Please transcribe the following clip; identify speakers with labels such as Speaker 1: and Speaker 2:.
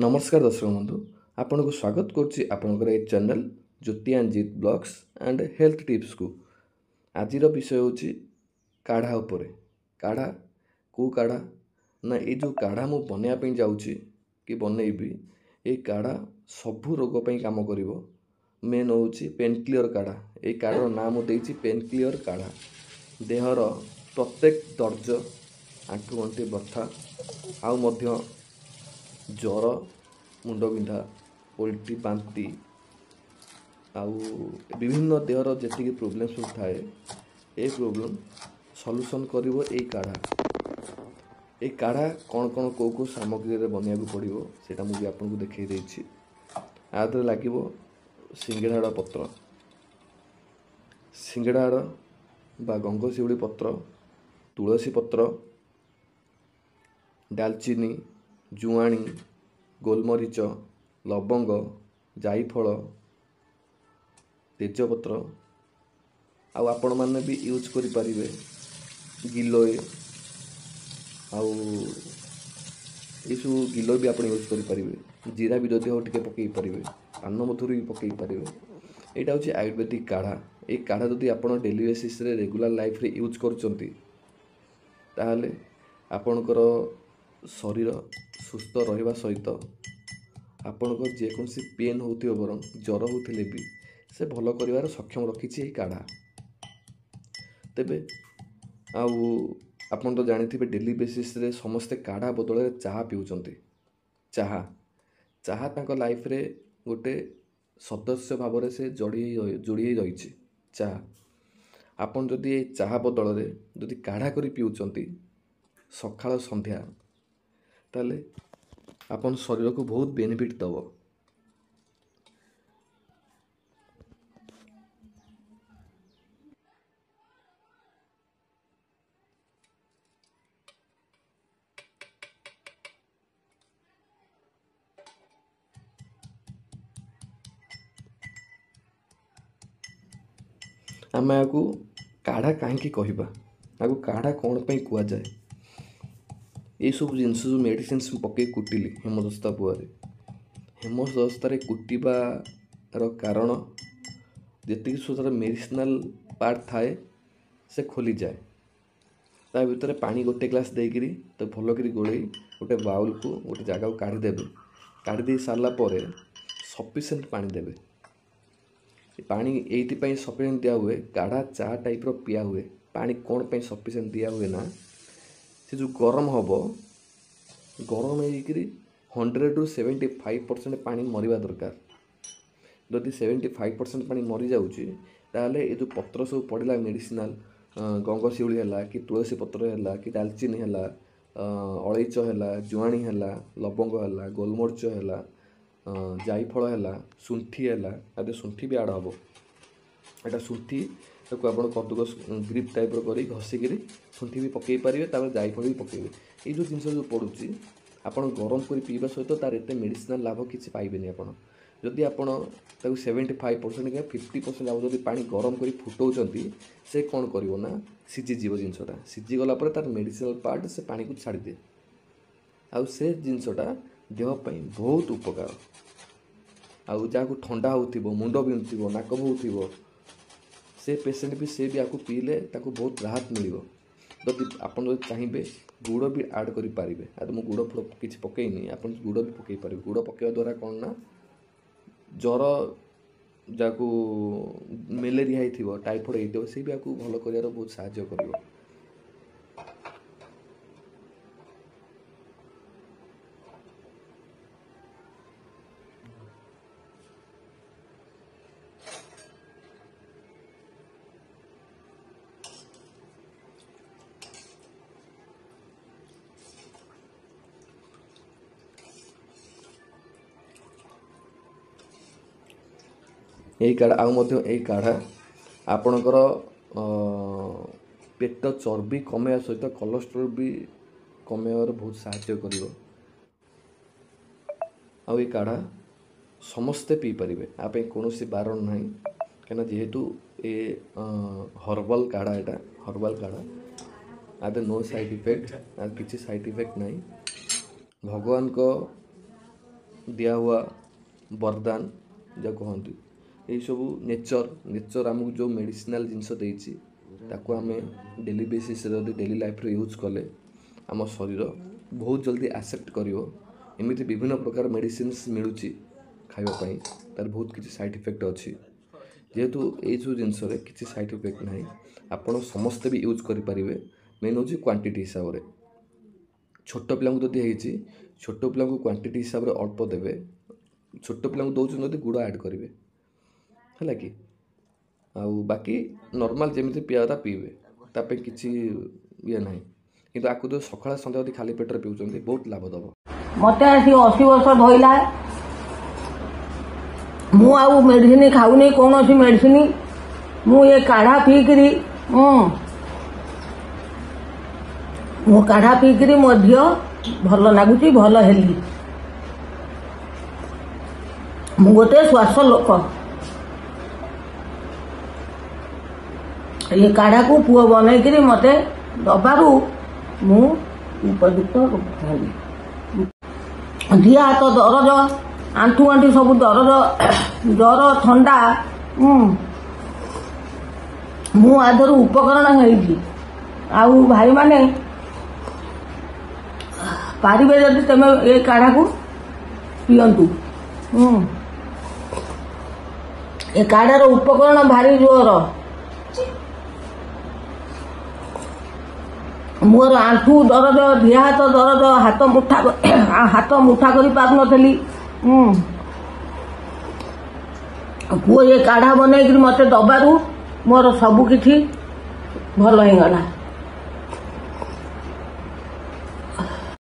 Speaker 1: नमस्कार दर्शक बंधु आपन को स्वागत करुच्ची आपनकर ए channel Jyoti Anjit blogs and health tips को। आज विषय हूँ काढ़ा उपरे। काढ़ा को काढ़ा ना ये जो काढ़ा मु बनवाई जाऊँगी कि बनईबी ये काढ़ा सबू रोग पर काम करिवो। मेन हूँ पेन क्लियर काढ़ा। ये काढ़ार नाम मुझे पेन क्लियर काढ़ा। देहर प्रत्येक दर्ज आंठु गंठी बथा आउ मध्य ज्वर मुंड बिंधा उल्टी बांती आउ विभिन्न देहर जी प्रोब्लेम सब थाए ये प्रोब्लेम सॉल्यूशन करिवो ए काढ़ा। ए काढ़ा कौन कौन को सामग्री रे बनवाक पड़ो सेटा मुझे आपको देखई देछि। आदर लागिवो सिंगड़ाड़ पत्र, सिंगड़ाड़ बा गंगशिउली पत्र, तुलसी पत्र, डालचीनी, जुआणी, गोलमरीच, लवंग, जायफल, तेजपत्र आउ आपण माने भी यूज करि परिबे गिलोय आउ इसु गिलोय भी आपण यूज करि परिबे। जीरा भी जदि हो टिके पकई परिबे, पानमधुरी भी पकई परिबे। एटा होची आयुर्वेदिक काढ़ा। ए काढ़ा जदि आपण डेली बेसिस रे रेगुलर लाइफ रे यूज करूचंती ताहले आपणकर शरीर सुस्थ रहिबा सहित आपणकर जेकोसी पेन होथिबो बरं ज्वर होथिले भी से भल करिवार सक्षम रखिछि ए काढ़ा। तेबे आउ आपन तो जानिथिबे डेली बेसिस रे समस्ते काढ़ा बदल रे चाहा पिउचंती। चाहा चाहा तांको लाइफ रे गोटे सदस्य भाव रे से जोड़ी रहिछि। चाहा आपन जदि ए चाहा बदल रे जदि काढ़ा करी पिउचंती सकाळ संध्या ताले आपन शरीर को बहुत बेनिफिट दबो। आमे आकु काढ़ा कहीं कहवा आकु काढ़ा कौन पे कुआ जाए ये सब जिनस जो मेडिसिन पकई कुटिली हेमदस्ता पुआरे हेमदस्तार कुटार कारण जी सब मेडिसिनाल पार्ट थाए से खोली जाए। ता भीतर पानी गोटे ग्लास देकरी तो भल कर गोल गोटे बाउल को गोटे जगह काढ़ीदेवे। काढ़ी सारा सफिसीयंट पानी देवे। पानी ये सफिसीयंट दिया हुए काढ़ा चाह टाइप पिया हुए। पानी कौन पे सफिसीयंट दिया हुए ना से जो गरम हम गरम होकर 100 to 75% पानी मरिबा दरकार। जदि 75% पानी मरी जाउची ताले ये जो पत्र सब पड़ला मेडिसिनाल गंगशिउली है कि तुलसी पत्र है कि डालचीनी है अलैच है जुआणी है लवंग है गोलमरीच है जायफल है शुंठी है आदि शुंठी भी आड़ हम एटा शुंठी ताको आप कदुकस ग्रिप टाइप कर घसिकी शुंठी भी पकई पारे जायफल भी पकेबे। ये जो जिनस जो पड़ुची आपन गरम कर पीवा सहित तार एत मेडिसिनाल लाभ किसी पाइबेनि। आपन जदि आपन 75% या 50% आप जब पानी गरम कर फुटाऊँच से कौन कर सीझीज जिनसटा सीझीगला तार मेडिसिनाल पार्ट से पानी को छाड़ी दिए आउ से जिनसटा देहपाई बहुत उपकार। आउ जहाँ ठंडा हो मुंड बिंधुव नाक बहु से पेसेंट भी से भी आपको पीले ताको बहुत राहत मिल। जदि आप चाहिए गुड़ भी आड करें आज मुझे गुड़ फुड़ किसी पकईनी आप गुड़ भी पकई पारे। गुड़ पकड़ा द्वारा कौन ना ज्वर जाकू मेलेरिया हो टाइफॉइड हो सी भी आपको भल कर बहुत साहाय्य कर। यही काढ़ा यही काढ़ा आपणकर पेट चर्बी कमेवा सहित कोलेस्ट्रोल भी कमेवर बहुत साहाय्य कर। ये काढ़ा समस्ते पी पारे आप कौन बारण ना कहीं जेहेतु ये हर्बल काढ़ा एटा हर्बल काढ़ा आदे नो साइड इफेक्ट किसी साइड इफेक्ट नहीं। भगवान को दिया हुआ वरदान जो कहते यही सब नेचर आमको जो मेडिसिनाल जिनस देती ताको आम daily basis daily life use कले आम शरीर बहुत जल्दी एक्सेप्ट करिवो। एमती विभिन्न प्रकार मेडिसिन मिलूँ खावाई तार बहुत किसी साइड इफेक्ट अच्छी जेहेतु ये जिनस किसी साइड इफेक्ट ना आपण समस्ते भी यूज करें। मेन हूँ क्वांटिटी हिसाब से छोट पिला जदि छोट पिला क्वांटिटी हिसाब से अल्प देवे छोट पिला दौरान गुड़ ऐड करेंगे है कि बाकी नॉर्मल जमी पिया पीवे ताप किसी ये ना कि आपको तो सकाल सन्ध्या खाली पेटर पीउछन्ति बहुत लाभ दब।
Speaker 2: मत 80 वर्ष धरला मु आउ मेडिसिन खाऊनी कौन सी मेडिसिन मु ये काढ़ा पीकरी मो काढ़ा पीकरी मो झील भल लगुच भल हेली। मु गोटे श्वास लोक ये काढ़ा को पुओ बनईकरी मते दबारू मु उपयुक्त हेली। दिया हाथ दरज आंठू आंठी सब दरज जर ठंडा मु आधर उपकरण है आउ भाई माने पारिबे जदि तमे ये काढ़ा को पियंतु। ये काढ़ार उपकरण भारी जोर मोर आंठू दरज दिया हाथ दरज हाथ मुठा कर पार नथली पुओ ये काढ़ा बनईकरी मते दबारू मोर सबु किछि भल हो गला।